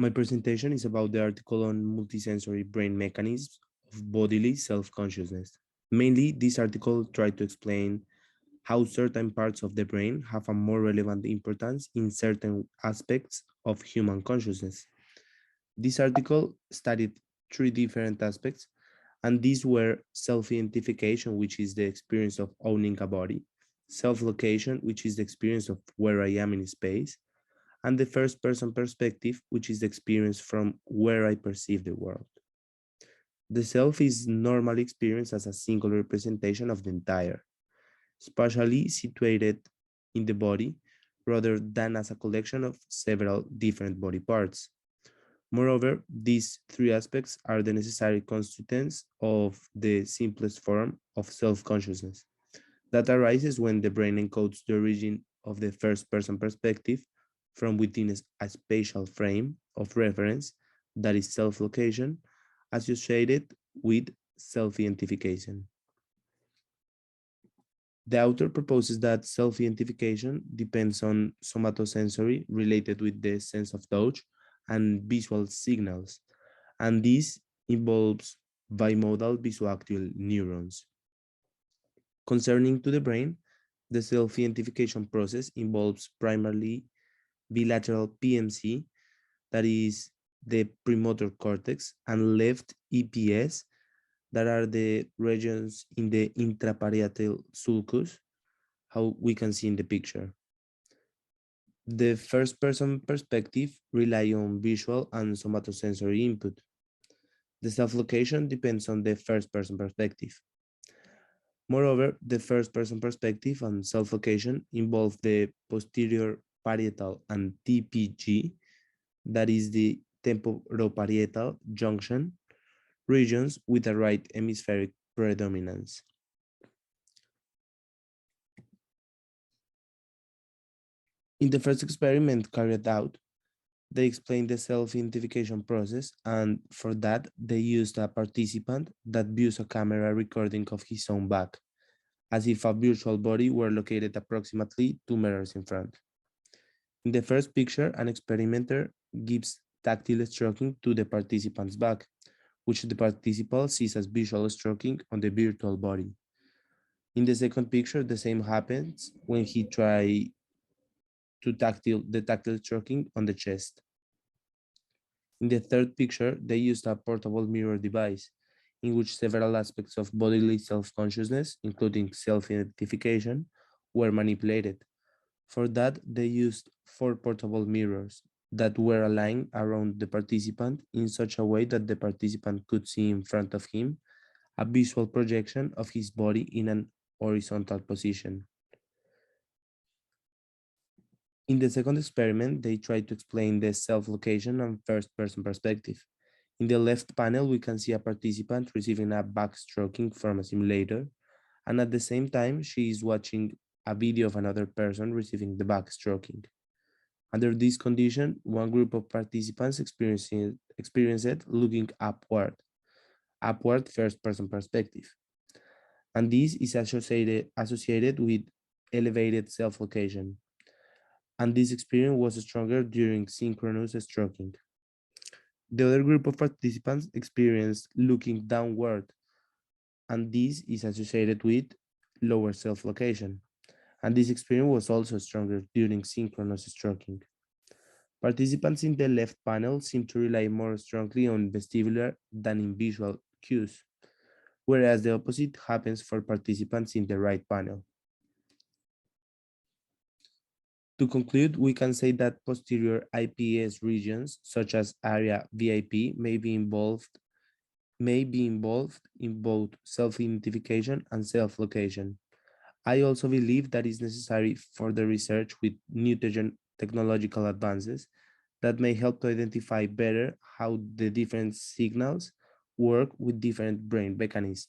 My presentation is about the article on multisensory brain mechanisms of bodily self-consciousness. Mainly, this article tried to explain how certain parts of the brain have a more relevant importance in certain aspects of human consciousness. This article studied three different aspects, and these were self-identification, which is the experience of owning a body, self-location, which is the experience of where I am in space, and the first person perspective, which is the experience from where I perceive the world. The self is normally experienced as a single representation of the entire, spatially situated in the body, rather than as a collection of several different body parts. Moreover, these three aspects are the necessary constituents of the simplest form of self consciousness that arises when the brain encodes the origin of the first person perspective from within a spatial frame of reference that is self location associated with self identification. The author proposes that self identification depends on somatosensory related with the sense of touch and visual signals, and this involves bimodal visual neurons. Concerning to the brain, the self-identification process involves primarily bilateral PMC, that is the premotor cortex, and left EPS, that are the regions in the intraparietal sulcus, how we can see in the picture. The first person perspective rely on visual and somatosensory input. The self-location depends on the first person perspective. Moreover, the first person perspective and self-location involve the posterior parietal and TPG, that is the temporoparietal junction regions with a right hemispheric predominance. In the first experiment carried out, they explained the self-identification process, and for that, they used a participant that views a camera recording of his own back, as if a virtual body were located approximately 2 meters in front. In the first picture, an experimenter gives tactile stroking to the participant's back, which the participant sees as visual stroking on the virtual body. In the second picture, the same happens when he tries to tactile stroking on the chest. In the third picture, they used a portable mirror device in which several aspects of bodily self-consciousness, including self-identification, were manipulated. For that, they used four portable mirrors that were aligned around the participant in such a way that the participant could see in front of him a visual projection of his body in an horizontal position. In the second experiment, they tried to explain the self-location and first-person perspective. In the left panel, we can see a participant receiving a backstroking from a simulator, and at the same time, she is watching a video of another person receiving the backstroking. Under this condition, one group of participants experienced it looking upward first-person perspective, and this is associated with elevated self-location, and this experience was stronger during synchronous stroking. The other group of participants experienced looking downward, and this is associated with lower self-location, and this experience was also stronger during synchronous stroking. Participants in the left panel seem to rely more strongly on vestibular than in visual cues, whereas the opposite happens for participants in the right panel. To conclude, we can say that posterior IPS regions, such as area VIP, may be involved in both self-identification and self-location. I also believe that is necessary for the research with new technological advances that may help to identify better how the different signals work with different brain mechanisms.